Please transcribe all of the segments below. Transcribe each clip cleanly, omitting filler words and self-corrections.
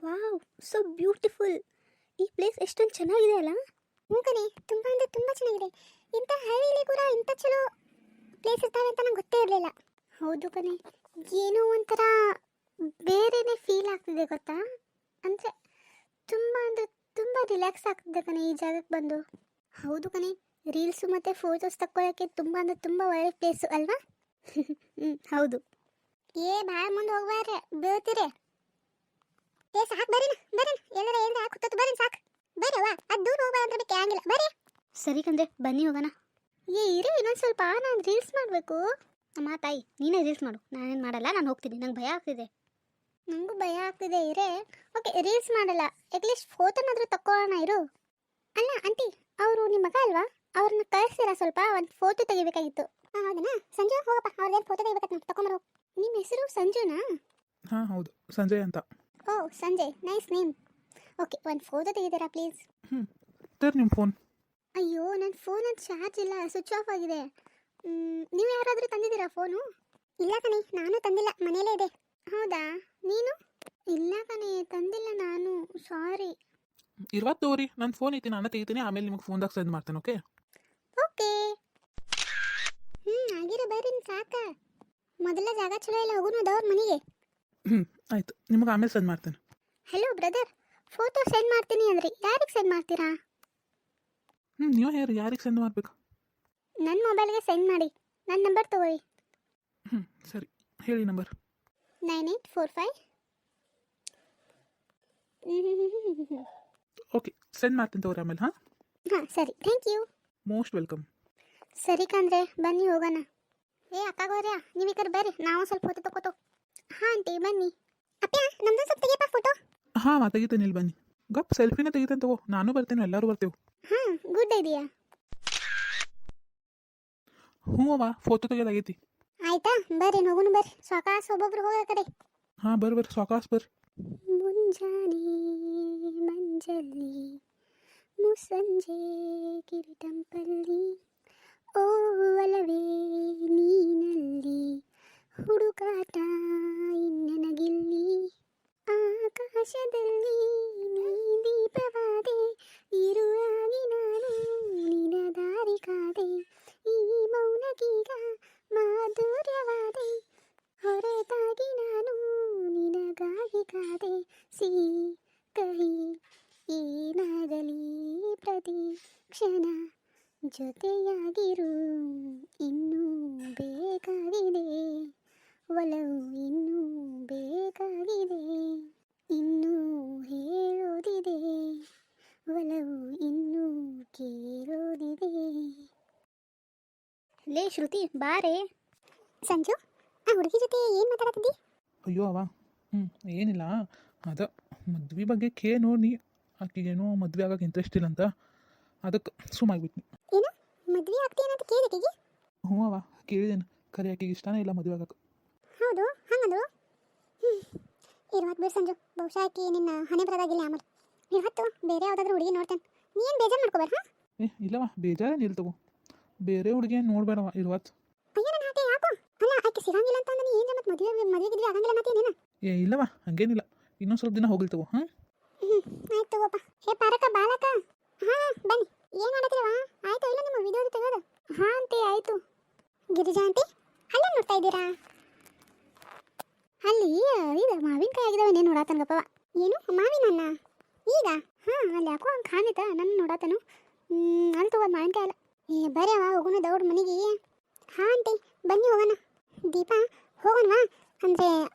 Wow, so beautiful. ಈ place ಎಷ್ಟೊಂದು ಚೆನ್ನಾಗಿದೆ ಅಲ್ಲ. ಹ್ಞೂ ಕಣೆ, ತುಂಬ ಅಂದರೆ ತುಂಬ ಚೆನ್ನಾಗಿದೆ. ಇಂಥ ಹಳ್ಳಿಲಿ ಕೂಡ ಇಂಥ ಚಲೋ ಪ್ಲೇಸ್ ಇರ್ತಾವೆ ಅಂತ ನಂಗೆ ಗೊತ್ತೇ ಇರಲಿಲ್ಲ. ಹೌದು ಕಣೆ, ಏನೋ ಒಂಥರ ಬೇರೆನೇ ಫೀಲ್ ಆಗ್ತಿದೆ ಗೊತ್ತಾ. ಅಂದರೆ ಅಂದರೆ ತುಂಬ ರಿಲ್ಯಾಕ್ಸ್ ಆಗ್ತಿದೆ ಕಣೆ ಈ ಜಾಗಕ್ಕೆ ಬಂದು. ಹೌದು ಕಣೆ, ರೀಲ್ಸು ಮತ್ತು ಫೋಟೋಸ್ ತಕ್ಕೊಳ್ಳೋಕ್ಕೆ ತುಂಬ ಅಂದರೆ ತುಂಬ ಒಳ್ಳೆ ಪ್ಲೇಸು ಅಲ್ವಾ. ಹೌದು. ಭಾಳ ಮುಂದೆ ಹೋಗ್ಬಾರ್ರೆ, ಬೀಳ್ತೀರಿ. ಸಾಕು ಬರೀನ ಎಲ್ಲರ ಏನಾರ ಕೂತತ್ತು ಬರೀ ಸಾಕು. ಬರ್ರವ್ವ, ಅದು ದೂರ ಹೋಗ್ಬಾರ ಅಂದ್ರೆ ಬೇಕು ಹಂಗಿಲ್ಲ ಬರ್ರಿ. ಸರಿ ಕಂದ್ರೆ, ಬನ್ನಿ ಹೋಗೋಣ. ಇರೇ ಇನ್ನೊಂದು ಸ್ವಲ್ಪ, ನಾನು ರೀಲ್ಸ್ ಮಾಡಬೇಕು. ಅಮ್ಮ ತಾಯಿ, ನೀನೇ ರೀಲ್ಸ್ ಮಾಡು, ನಾನೇನು ಮಾಡಲ್ಲ, ನಾನು ಹೋಗ್ತೀನಿ. ನಂಗೆ ಭಯ ಆಗ್ತಿದೆ. ನನಗೂ ಭಯ ಆಗ್ತಿದೆ ಇರೇ. ಓಕೆ, ರೀಲ್ಸ್ ಮಾಡಲ್ಲ, ಅಟ್ಲೀಸ್ಟ್ ಫೋಟೋನಾದರೂ ತಕ್ಕೊಳ್ಳೋಣ ಇರು. ಅಲ್ಲ ಆಂಟಿ, ಅವರು ನಿಮ್ಮ ಮಗ ಅಲ್ವಾ? ಅವ್ರನ್ನ ಕಳಿಸ್ತೀರಾ ಸ್ವಲ್ಪ, ಒಂದು ಫೋಟೋ ತೆಗಿಬೇಕಾಗಿತ್ತು. ಹೌದನಾ? ಸಂಜು ಹೋಗಪ್ಪ, ಅವ್ರದ್ದೇನು ಫೋಟೋ ತೆಗಿಬೇಕು ನಾವು ತಗೊಂಬರೋ. ನಿಮ್ಮ ಹೆಸರು ಸಂಜುನಾ? ಹಾಂ ಹೌದು, ಸಂಜಯ್ ಅಂತ. ಓ ಸಂಜಯ್, ನೈಸ್ ನೇಮ್. ಓಕೆ, ಒಂದು ಫೋಟೋ ತೆಗಿತೀರಾ ಪ್ಲೀಸ್? ಸರ್ ನಿಮ್ಮ ಫೋನ್. ಅಯ್ಯೋ, ನನ್ನ ಫೋನಲ್ಲಿ ಚಾರ್ಜ್ ಇಲ್ಲ, ಸ್ವಿಚ್ ಆಫ್ ಆಗಿದೆ. ನೀವು ಯಾರಾದರೂ ತಂದಿದ್ದೀರಾ ಫೋನು? ಇಲ್ಲ ಕಣೆ, ನಾನು ತಂದಿಲ್ಲ, ಮನೇಲೇ ಇದೆ. ಹೌದಾ, ನೀನು? ಇಲ್ಲ ಕಣೆ, ತಂದಿಲ್ಲ ನಾನು, ಸಾರಿ. ಇವತ್ತು ತೋರಿ, ನನ್ನ ಫೋನ್ ಐತಿ, ನಾನು ತೆಗಿತೀನಿ, ಆಮೇಲೆ ನಿಮಗೆ ಫೋನ್ದಾಗ ಸೆಂಡ್ ಮಾಡ್ತೇನೆ. Okay okay. ಆಗಿರೋ ಬರ್ರಿ ಸಾಕ. ಮೊದಲ ಜಾಗ ಚಲೋ ಇಲ್ಲ, ಹೋಗೋಣ ಅವ್ರ ಮನೆಗೆ. ಆಯಿತು, ನಿಮಗೆ ಆಮೇಲೆ ಸೆಂಡ್ ಮಾಡ್ತೇನೆ. ಹಲೋ ಬ್ರದರ್, ಫೋಟೋ ಸೆಂಡ್ ಮಾಡ್ತೀನಿ ಅಂದ್ರಿ, ಯಾರಿಗೆ ಸೆಂಡ್ ಮಾಡ್ತೀರಾ? ನೀವು ಯಾರಿಗೆ ಸೆಂಡ್ ಮಾಡಬೇಕು? ನನ್ನ ಮೊಬೈಲ್ಗೆ ಸೆಂಡ್ ಮಾಡಿ, ನನ್ನ ನಂಬರ್ ತಗೊಳ್ಳಿ. ಸರಿ, ಹೇಳಿ ನಂಬರ್. 9845. ಓಕೆ, ಸೆಂಡ್ ಮಾಡ್ತೀನಿ ತಗೋರಿ ಆಮೇಲೆ. ಹಾಂ ಸರಿ, ಥ್ಯಾಂಕ್ ಯು. Most welcome. ಸರಿ ಕಂದ್ರೆ, ಬನ್ನಿ ಹೋಗೋಣ. ಅಕ್ಕಾಗೋರ್ಯಾ, ನೀವು ಈ ಕಡೆ ಬರ್ರಿ, ನಾವು ಸ್ವಲ್ಪ ಫೋಟೋ ತಗೋತೋ. ಹಾಂ ಆಂಟಿ ಬನ್ನಿ. ಅಪ್ಪ, ನಮ್ದು ಸ್ವಲ್ಪ ತೆಗಿಯಪ್ಪ ಫೋಟೋ. ಹಾಂ ತೆಗಿತೇನೆ, ಇಲ್ಲಿ ಬನ್ನಿ. ಗಪ್ ಸೆಲ್ಫಿನೇ ತೆಗಿತೇನೆ ತಗೋ, ನಾನು ಬರ್ತೇನೆ, ಎಲ್ಲರೂ ಬರ್ತೇವೆ. ಹಾಂ, ಗುಡ್ ಐಡಿಯಾ. ಹ್ಞೂ ಫೋಟೋ ತೆಗಿಯೋದಾಗೈತಿ. ಆಯ್ತಾ, ಬರ್ರಿ ಹೋಗೋಣ ಬರ್ರಿ, ಸಾಕಾಸ್ ಒಬ್ಬೊಬ್ರು ಹೋಗೋ ಕಡೆ. ಹಾಂ ಬರ್ರಿ ಸಾಕಾಸ್ ಬರ್ರಿ. ಮುಂಜಾನೆ ಮಂಜಲ್ಲಿ ಮುಸ್ಸಂಜೆ ಕಿರಿಟಂಪಲ್ಲಿ, ಓ ಒಲವೇ ನೀನಲ್ಲಿ ಹುಡುಕಾಟ ಇನ್ನೆನಗಿಲ್ಲಿ, ಆಕಾಶದಲ್ಲಿ ನೀ ದೀಪವಾದೆ, ಇರುಳಾಗಿ ನಾನು ನಿನ ದಾರಿ ಕಾದೆ, ಈ ಮೌನಗೀಗ ಮಾಧುರ್ಯವಾದೆ, ಹೊರತಾಗಿ ನಾನು ನಿನಗಾಗಿ ಕಾದೆ, ಸಿಹಿ ಕಹಿ ಏನಾಗಲಿ ಪ್ರತಿ ಕ್ಷಣ ಜೊತೆಯಾಗಿರು, ಇನ್ನೂ ಬೇಕಾಗಿದೆ ಒಲವು, ಇನ್ನೂ ಬೇಕಾಗಿದೆ, ಇನ್ನೂ ಹೇಳೋದಿದೆ ಒಲವು, ಇನ್ನೂ ಕೇಳೋದಿದೆ. ಲೇ ಶ್ರುತಿ, ಬಾರೆ. ಸಂಜು, ಆ ಹುಡುಗಿ ಜೊತೆ ಏನು ಮಾತಾಡತ್ತಿದ್ದಿ? ಅಯ್ಯೋ ಏನಿಲ್ಲ, ಅದ ಮದ್ವೆ ಬಗ್ಗೆ ನೋಡಿ ಆಕೆಗೇನೋ ಮದುವೆ ಆಗೋಕೆ ಇಂಟ್ರೆಸ್ಟ್ ಇಲ್ಲ ಅಂತ, ಅದಕ್ಕೆ ಸುಮ್ಮಾಗ್ಬಿಟ್ನಿ. ಏನು ಮದ್ವೆ ಆಗ್ತೀಯ ಅಂತ ಕೇಳಿದೆಗೆ? ಹ್ಞೂ ಕೇಳಿದೇನು, ಖರೆ ಆಕೆಗೆ ಇಷ್ಟನೇ ಇಲ್ಲ ಮದುವೆ ಆಗೋಕೆ. ಹೌದು, ಹಂಗಂದ್ರು. ಇರುವತ್ತು ಬಿಡು ಸಂಜು, ಬಹುಶಃ ಆಕಿ ನಿನ್ನ ಹಣೆ ಬರೋದಾಗಿಲ್ಲ. ಆಮೇಲೆ ಇವತ್ತು ಬೇರೆ ಯಾವುದಾದ್ರೂ ಹುಡುಗಿ ನೋಡ್ತೇನೆ, ನೀನು ಬೇಜಾರು ಮಾಡ್ಕೋಬೇಡ. ಹಾಂ ಇಲ್ಲವ, ಬೇಜಾರೇನು ತಗೋ, ಬೇರೆ ಹುಡುಗಿ ನೋಡ್ಬೇಡವ ಇರುವತ್ತು. ಅಯ್ಯೋ ನನ್ನ ಹಾಗೆ ಯಾಕೋ? ಅಲ್ಲ, ಆಕೆ ಸಿಗಂಗಿಲ್ಲ ಅಂತ ಅಂದ್ರೆ ಏನು ಮತ್ತೆ ಮದುವೆಗಿದ್ವಿ ಆಗಂಗಿಲ್ಲ ಅನ್ನತ್ತೇನೇನು? ಇಲ್ಲವ, ಹಂಗೇನಿಲ್ಲ, ಇನ್ನೊಂದು ಸ್ವಲ್ಪ ದಿನ ಹೋಗ್ಲಿ ತಗೋ. ಆಯ್ತು ತಗೋಪ್ಪ. ಹೇ ಪಾರಕ ಬಾಲಕ, ಹಾಂ ಬನ್ನಿ. ಏನು ಮಾಡತ್ತೀರವ? ಆಯ್ತು ಇಲ್ಲ ನಿಮ್ಮ ವಿಡಿಯೋದು ತೆಗೋದು? ಹಾಂ ಆಂಟಿ ಆಯಿತು. ಗಿರಿಜಾ ಆಂಟಿ, ಅಲ್ಲೇ ನೋಡ್ತಾ ಇದ್ದೀರಾ? ಅಲ್ಲಿ ಇದು ಮಾವಿನಕಾಯಿ ಆಗಿದಾವೆ, ನೀನು ನೋಡಾತನಗಪ್ಪವ. ಏನು ಮಾವಿನಣ್ಣ ಈಗ? ಹಾಂ, ಅಲ್ಲಿ ಯಾಕೋ ಹಂಗೆ ಕಾಣಿತ, ನನ್ನ ನೋಡಾತನು. ಅಲ್ಲಿ ತಗೋ ಮಾವಿನಕಾಯಿ ಅಲ್ಲ. ಬರೀವ ಹೋಗೋಣ ದೌಡ್ ಮನೆಗೆ. ಹಾಂ ಆಂಟಿ ಬನ್ನಿ ಹೋಗೋಣ. ದೀಪಾ ಹೋಗೋಣವಾ? ಅಂದರೆ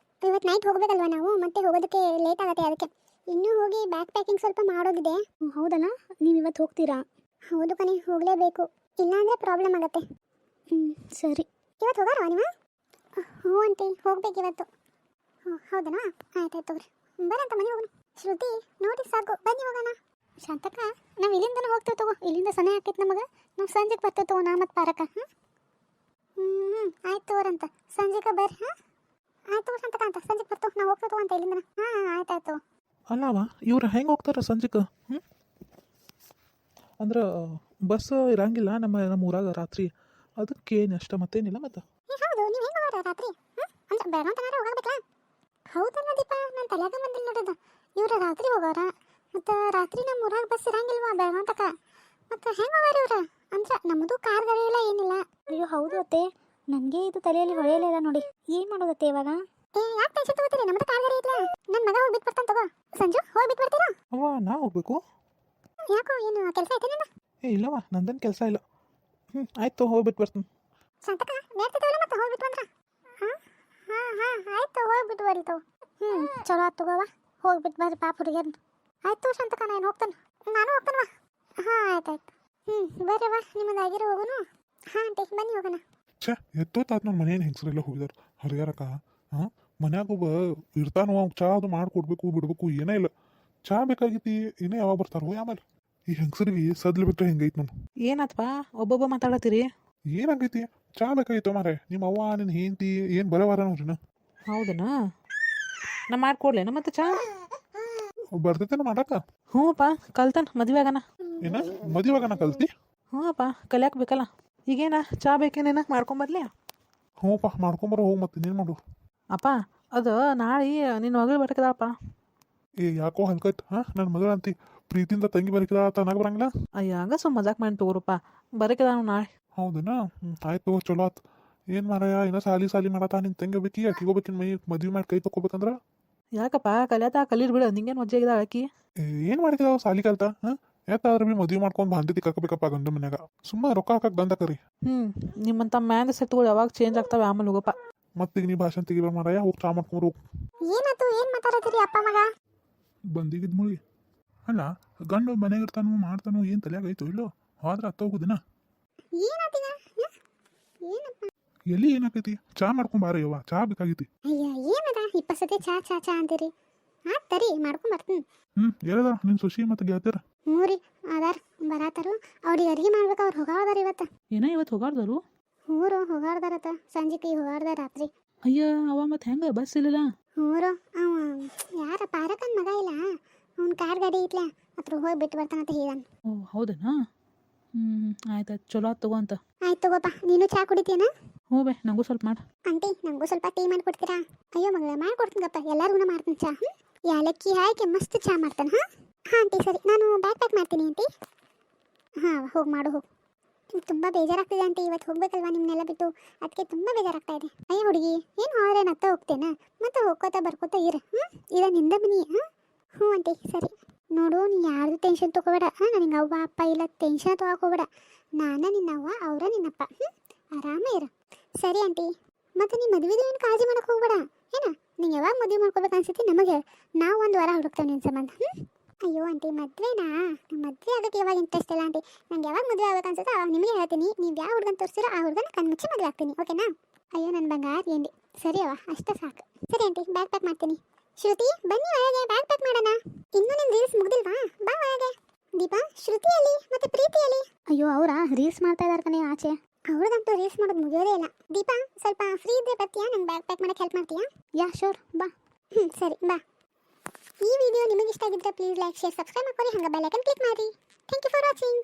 ಇವತ್ತು ನೈಟ್ ಹೋಗಬೇಕಲ್ವ ನಾವು, ಮತ್ತೆ ಹೋಗೋದಕ್ಕೆ ಲೇಟ್ ಆಗುತ್ತೆ, ಅದಕ್ಕೆ ಇನ್ನೂ ಹೋಗಿ ಬ್ಯಾಗ್ ಪ್ಯಾಕಿಂಗ್ ಸ್ವಲ್ಪ ಮಾಡೋದಿದೆ. ಹೌದಲ್ಲ, ನೀವು ಇವತ್ತು ಹೋಗ್ತೀರಾ? ಹೌದು ಕಣೆ, ಹೋಗಲೇಬೇಕು, ಇಲ್ಲಾಂದರೆ ಪ್ರಾಬ್ಲಮ್ ಆಗುತ್ತೆ. ಸರಿ. ಇವತ್ತು ಹೋಗಾರವ ನೀವು? ಹ್ಞೂ ಆಂಟಿ ಹೋಗ್ಬೇಕು ಇವತ್ತು. ಹೌದನಾ? ಆಯ್ತಾಯ್ತು ತಗೋರಿ, ಬರಂತ ಮನೆ ಹೋಗೋಣ. ಶ್ರುತಿ ನೋಡಿ ಸಾಕು, ಬನ್ನಿ ಹೋಗೋಣ. ಶಾಂತಕ್ಕ, ನಾವು ಇಲ್ಲಿಂದನೂ ಹೋಗ್ತೇವೆ ತಗೋ, ಇಲ್ಲಿಂದ ಸನೆ ಹಾಕೈತೆ ನಮಗೆ, ನಾವು ಸಂಜೆಗೆ ಬರ್ತೇವೆ ತಗೋ, ನಾ ಮತ್ತು ಪಾರಕ. ಆಯ್ತು ತಗೋರಂತ, ಸಂಜೆಗೆ ಬರ್ರಿ. ಹಾಂ ಆಯ್ತು ಶಾಂತಕ ಅಂತ, ಸಂಜೆಗೆ ಬರ್ತೇವೆ, ನಾವು ಹೋಗ್ತೇವೆ ಅಂತ ಇಲ್ಲಿಂದ. ಹಾಂ ಆಯ್ತಾಯ್ತು. ಅಲ್ಲವ, ಇವ್ರು ಹೆಂಗೆ ಹೋಗ್ತಾರ ಸಂಜೆಗೆ? ಅಂದ್ರೆ ಬಸ್ ಇರಂಗಿಲ್ಲ ನಮ್ಮ ಊರಾಗ ರಾತ್ರಿ, ಅದಕ್ಕೆ ಅಷ್ಟ ಮತ್ತೇನಿಲ್ಲ. ಮತ್ತೆ ಹೌದು, ನೀವು ಹೆಂಗೆ ಹೋಗೋರ ರಾತ್ರಿ? ಅಂದ್ರೆ ಬೇಡ ಅಂತ ಹೋಗಬೇಕಲ್ಲ? ಹೌದಲ್ಲ ದೀಪಾ, ನಾನು ತಲೆಯಾಗ ಬಂದಿಲ್ಲ ನೋಡೋದು. ಇವ್ರು ರಾತ್ರಿ ಹೋಗೋರ ಮತ್ತು ರಾತ್ರಿ ನಮ್ಮ ಊರಾಗ ಬಸ್ ಇರಂಗಿಲ್ವಾ ಬೆಳಗಾಂ ತಕ ಮತ್ತು ಹೆಂಗೆ ಹೋಗಾರ ಇವ್ರು ಅಂದ್ರೆ ನಮ್ಮದು ಕಾರ್ ಗಾಡಿ ಇಲ್ಲ ಏನಿಲ್ಲ. ಅಯ್ಯೋ ಹೌದು ಅತ್ತೆ, ನನಗೆ ಇದು ತಲೆಯಲ್ಲಿ ಹೊಳೆಯಲೇ ಇಲ್ಲ ನೋಡಿ. ಏನು ಮಾಡೋದತ್ತೆ ಇವಾಗ? ಯಾಕೆ ಟೆನ್ಷನ್ ತಗೋತೀರಿ? ನಮ್ಮದು ಕಾರ್ ಗಾಡಿ ಇಲ್ಲ. ನನ್ನ ಮಗ ಹೋಗಿ ಬಿಟ್ಟು ಬರ್ತಾನೆ ತಗೋ. ಸಂಜು ಹೋಗಿ ಬಿಟ್ಟು ಬರ್ತೀರಾ? ಅವ್ವ ನಾ ಹೋಗ್ಬೇಕು? ಯಾಕೋ ಏನು ಕೆಲಸ ಐತೆ ನಿಂದ? ಇಲ್ಲವ ನಂದೇನು ಕೆಲಸ ಇಲ್ಲ. ಆಯ್ತು ಹೋಗ್ಬಿಟ್ಟು ಬರ್ತೀನಿ. ಶಾಂತಕ ನೇರ್ತಿದ್ದವಲ್ಲ ಮತ್ತೆ ಹೋಗ್ಬಿಟ್ಟು ಬಂದ್ರ? ಆಯ್ತು ಹೋಗ್ಬಿಟ್ಟು ಬರ್ರಿ ತಗೋ. ಚಲೋ ಆತು ತಗೋವ, ಹೋಗ್ಬಿಟ್ಟು ಬರ್ರಿ ಪಾಪ ಹುಡುಗಿಯರ್ನ. ಆಯ್ತು ಶಾಂತಕ ನಾನು ಹೋಗ್ತಾನೆ. ನಾನು ಹೋಗ್ತಾನವಾ. ಆಯ್ತಾಯ್ತು. ಬರ್ರಿ ವಾ ನಿಮ್ಮದಾಗಿರೋ ಹೋಗೋನು. ಆಂಟಿ ಬನ್ನಿ ಹೋಗೋಣ. ಛೇ ಎತ್ತೋತಾತ್ ನನ್ನ ಮನೇನು ಹೆಂಗಸರೆಲ್ಲ ಹೋಗಿದಾರೆ ಹರಿಯಾರಕ್ಕ. ಮನ್ಯಾಗ ಒಬ್ಬ ಇರ್ತಾನವ, ಚಾ ಅದು ಮಾಡಿಕೊಡ್ಬೇಕು ಬಿಡ್ಬೇಕು ಏನೇ ಇಲ್ಲ. ಚಾ ಬೇಕಾಗಿತ್ತು ಏನೇ ಯಾವಾಗ ಬರ್ತಾರೋ ಆಮೇಲೆ ಈ ಹೆಂಗಸರಿಗೆ ಸದ್ಲು ಬಿಟ್ಟರೆ ಹೆಂಗೈತೆ ನಾನು. ಏನಾತ್ಪ ಒಬ್ಬೊಬ್ಬ ಮಾತಾಡತ್ತೀರಿ? ಏನಾಗೈತಿ? ಚಾ ಬೇಕಾಗಿತ್ತು ಮಾರೆ. ನಿಮ್ಮ ಅವ್ವ ನಿನ್ನ ಹೆಂಡತಿ ಏನು ಬರೋವಾರ ನೋಡ್ರಿನ. ಹೌದನಾ? ನಾ ಮಾಡ್ಕೊಡ್ಲೇನ ಮತ್ತೆ ಚಾ? ಬರ್ತೈತೇನ ಮಾಡಕ್ಕ? ಹ್ಞೂಪ್ಪ ಕಲ್ತಾನ ಮದುವೆ ಆಗನ. ಏನ ಮದುವೆಗನ ಕಲ್ತಿ? ಹ್ಞೂಪ್ಪ ಕಲಿಯಾಕ ಬೇಕಲ್ಲ. ಈಗೇನ ಚಾ ಬೇಕೇನೇನ ಮಾಡ್ಕೊಂಬರ್ಲಿ? ಹ್ಞೂಪ್ಪ ಮಾಡ್ಕೊಂಬರೋ ಹೋಗಿ ಮತ್ತೆ ಇನ್ನೇನು ಮಾಡು. ಅಪ್ಪ ಅದು ನಾಳೆ ನಿನ್ನ ಮಗಳು ಬರಕದಪ್ಪ. ಯಾಕೋ ಹಲ್ಕೈತ್ ನನ್ನ ಮಗಳ ಅಂತಿ ಪ್ರೀತಿಯಿಂದ ತಂಗಿ ಬರಕಿದ ತನಾಗ ಬರಂಗಿಲ್ಲ. ಅಯ್ಯ ಹಂಗ ಸುಮ್ಮ ಮಜಾಕ್ ಮಾಡಿ ತಗೋರಪ್ಪ, ಬರಕದ ನಾಳೆ. ಹೌದನ? ಆಯ್ತು ಚಲೋ ಆತ್. ಏನು ಮಾರಾಯ ಇನ್ನೂ ಸಾಲಿ ಮಾಡತ್ತ ನಿನ್ನ ತಂಗಿ ಬೇಕಿ ಅಕ್ಕಿಗೋಬೇಕಿನ ಮೈ ಮದ್ವೆ ಮಾಡಿ ಕೈ ತಗೋಬೇಕಂದ್ರ? ಯಾಕಪ್ಪ ಕಲಿಯಾತ ಕಲೀರ್ ಬಿಡು, ನಿಂಗೇನು ವಜ್ಜೆ ಆಗಿದ ಆಕಿ. ಏನು ಮಾಡಿದಾವ ಸಾಲಿ ಕಲ್ತ? ಯಾಕಾದ್ರೆ ಬಿ ಮದ್ವೆ ಮಾಡ್ಕೊಂಡು ಬಾಂಧಿ ಕಕ್ಕಬೇಕಪ್ಪ ಗಂಡ ಮನ್ಯಾಗ. ಸುಮ್ಮ ರೊಕ್ಕ ಹಾಕಕ್ಕೆ ಬಂದಕರಿ. ನಿಮ್ಮಂತ ಮ್ಯಾನ್ ಸೆಟ್ಗಳು ಯಾವಾಗ ಚೇಂಜ್ ಆಗ್ತಾವೆ ಆಮೇಲೆ ಹೋಗಪ್ಪ. ಮತ್ತೀಗ ನೀ ಭಾಷಣ ತೆಗಿಬಾರ ಮಾರಾಯ, ಹೋಗಿ ಚಾ ಮಾಡ್ಕೊಂಡು ಹೋಗು. ಏನಾಯ್ತು? ಏನು ಮಾತಾಡತ್ತೀರಿ ಅಪ್ಪ ಮಗ? ಬಂದಿಗಿದ್ ಮುಳಿ ಅಲ್ಲ, ಗಂಡು ಮನೆಗೆ ಇರ್ತಾನೋ ಮಾಡ್ತಾನೋ ಏನು ತಲೆಯಾಗ ಐತೋ ಇಲ್ಲೋ, ಹೋದ್ರೆ ಹತ್ತ ಹೋಗುದಿನ. ಏನಾತೀಗ? ಏನಪ್ಪ? ಎಲ್ಲಿ ಏನಾಕೈತಿ? ಚಾ ಮಾಡ್ಕೊಂಬಾರ ಯವ್ವ, ಚಾ ಬೇಕಾಗೈತಿ. ಅಯ್ಯ ಏನದ 20 ಸತಿ ಚಾ ಚಾ ಚಾ ಅಂತೀರಿ? ತರಿ ಮಾಡ್ಕೊಂಡ್ ಬರ್ತೀನಿ. ಎಲ್ಲದ ನಿನ್ನ ಸುಶಿ ಮತ್ತು ಗೆಳತಿಯರ? ಹ್ಞೂ ರೀ ಅದಾರ ಬರಾತಾರು. ಅವ್ರಿಗೆ ಅಡುಗೆ ಮಾಡ್ಬೇಕು. ಅವ್ರು ಹೋಗಾಡ್ದಾರ ಇವತ್ತು. ಏನ ಇವತ್ತು ಹೋಗಾಡ್ದರು? ಹ್ಞೂ ರೋ ಹೋಗಾಡ್ದಾರತ್ತ. ಸಂಜೆಗೆ ಹೋಗಾಡ್ದಾರ ರಾತ್ರಿ. ಅಯ್ಯ ಅವ ಮತ್ತೆ ಹೆಂಗ ಬಸ್ ಇಲ್ಲಲ್ಲ? ಹ್ಞೂ ರೋ ಅವ ಯಾರ ಪಾರಕನ್ ಮಗ ಇಲ್ಲ, ಅವ್ನ ಕಾರ್ ಗಾಡಿ ಐತ್ಲ ಹತ್ರ ಹೋಗಿ ಬಿಟ್ಟು ಬರ್ತಾನಂತ ಹೇಳನ್. ಓ ಹೌದನಾ? ಆಯ್ತಾಯ್ತು ಚಲೋ ಆತು ತಗೋ ಅಂತ. ಆಯ್ತು ತಗೋಪ್ಪ. ನೀನು ಚಾ ಕುಡಿತೀಯನ? ಹ್ಞೂ ಬೇ ನಂಗೂ ಸ್ವಲ್ಪ ಮಾಡು. ಆಂಟಿ ನನಗೂ ಸ್ವಲ್ಪ ಟೀ ಮಾಡಿಕೊಡ್ತೀರಾ? ಅಯ್ಯೋ ಮಗಳ ಮಾಡ್ಕೊಡ್ತೀನಪ್ಪ, ಎಲ್ಲರಿಗೂ ಮಾಡ್ತೀನಿ ಚಾ. ಯಾಲಕ್ಕಿ ಹಾಕಿ ಮಸ್ತ್ ಚಾ ಮಾಡ್ತಾನೆ. ಹಾಂ ಆಂಟಿ ಸರಿ, ನಾನು ಬ್ಯಾಗ್ ಪ್ಯಾಕ್ ಮಾಡ್ತೀನಿ ಆಂಟಿ. ಹೋಗಿ ಮಾಡು ಹೋಗಿ. ತುಂಬ ಬೇಜಾರಾಗ್ತಿದೆ ಆಂಟಿ, ಇವತ್ತು ಹೋಗ್ಬೇಕಲ್ವಾ ನಿಮ್ಮನ್ನೆಲ್ಲ ಬಿಟ್ಟು, ಅದಕ್ಕೆ ತುಂಬ ಬೇಜಾರಾಗ್ತಾ ಇದೆ. ಅಯ್ಯ ಹುಡುಗಿ ಏನು ಹೋದ್ರೆ ನತ್ತ ಹೋಗ್ತೇನೆ, ಮತ್ತೆ ಹೋಗ್ಕೋತಾ ಬರ್ಕೋತಾ ಇರು. ಇದ ನಿಂದ ಮನಿ. ಹ್ಞೂ ಆಂಟಿ ಸರಿ. ನೋಡು ನೀ ಯಾರ್ದು ಟೆನ್ಷನ್ ತೊಗೋಬೇಡ. ನನಗೆ ಅವ್ವ ಅಪ್ಪ ಇಲ್ಲ ಟೆನ್ಷನ್ ತೊಗೊಬೇಡ. ನಾನು ನಿನ್ನವ್ವ, ಅವರ ನಿನ್ನಪ್ಪ. ಆರಾಮೇ ಇರು. ಸರಿ ಆಂಟಿ. ಮತ್ತು ನೀ ಮದುವೆದು ಏನು ಕಾಳಜಿ ಮಾಡೋಕೆ ಹೋಗ್ಬೇಡ ಏನ. ನೀನು ಯಾವಾಗ ಮದುವೆ ಮಾಡ್ಕೋಬೇಕು ಅನ್ಸುತ್ತೆ ನಮಗೆ, ನಾವು ಒಂದು ವಾರ ಹುಡುಕ್ತೇವೆ ನಿನ್ನ ಸಂಬಂಧ. ಅಯ್ಯೋ ಆಂಟಿ ಮದುವೆನಾ? ನಂಗೆ ಮದುವೆ ಆಗೋಕ್ಕೆ ಯಾವಾಗ ಇಂಟ್ರೆಸ್ಟ್ ಇಲ್ಲ ಆಂಟಿ. ನಂಗೆ ಯಾವಾಗ ಮದುವೆ ಆಗ್ಬೇಕು ಅನ್ಸುತ್ತೆ ಅವಾಗ ನಿಮಗೆ ಹೇಳ್ತೀನಿ. ನೀವು ಯಾವ ಹುಡುಗನ ತೋರಿಸ್ತೀರೋ ಆ ಹುಡುಗನ ಕಣ್ಮುಚ್ಚಿ ಮದುವೆ ಆಗ್ತೀನಿ, ಓಕೆನಾ? ಅಯ್ಯೋ ನನ್ನ ಬಂಗಾರ ಏನ್ರಿ. ಸರಿ ಅವ್ವ ಅಷ್ಟೇ ಸಾಕು. ಸರಿ ಆಂಟಿ ಬ್ಯಾಗ್ ಪ್ಯಾಕ್ ಮಾಡ್ತೀನಿ. ಶ್ರುತಿ ಬನ್ನಿ ಒಳಗೆ, ಬ್ಯಾಗ್ ಪ್ಯಾಕ್ ಮಾಡೋಣ. ಇನ್ನೂ ನಿನ್ನ ರೀಲ್ಸ್ ಮುಗ್ದಿಲ್ವಾ? ಬಾ ಒಳಗೆ. ದೀಪಾ ಶ್ರುತಿಯಲ್ಲಿ ಮತ್ತು ಪ್ರೀತಿಯಲ್ಲಿ? ಅಯ್ಯೋ ಅವರ ರೀಲ್ಸ್ ಮಾಡ್ತಾ ಇದ್ದಾರೆ ಕಣೆ ಆಚೆ. ಅವ್ರದಂತೂ ರೀಲ್ಸ್ ಮಾಡೋದು ಮುಗಿಯೋದೇ ಇಲ್ಲ. ದೀಪಾ ಸ್ವಲ್ಪ ಫ್ರೀ ಇದ್ದರೆ ಬರ್ತೀಯಾ? ನಂಗೆ ಬ್ಯಾಗ್ ಪ್ಯಾಕ್ ಮಾಡೋಕ್ಕೆ ಹೆಲ್ಪ್ ಮಾಡ್ತೀಯಾ? ಯಾ ಶೋರ್ ಬಾ. ಸರಿ ಬಾ. ಈ ವಿಡಿಯೋ ನಿಮಗೆ ಇಷ್ಟ ಆಗಿದ್ರೆ ಪ್ಲೀಸ್ ಲೈಕ್ ಶೇರ್ ಸಬ್ಸ್ಕ್ರೈಬ್ ಮಾಡ್ಕೊಳ್ಳಿ. ಹಂಗೆ ಬೆಲ್ ಐಕನ್ ಕ್ಲಿಕ್ ಮಾಡಿ. Thank you for watching.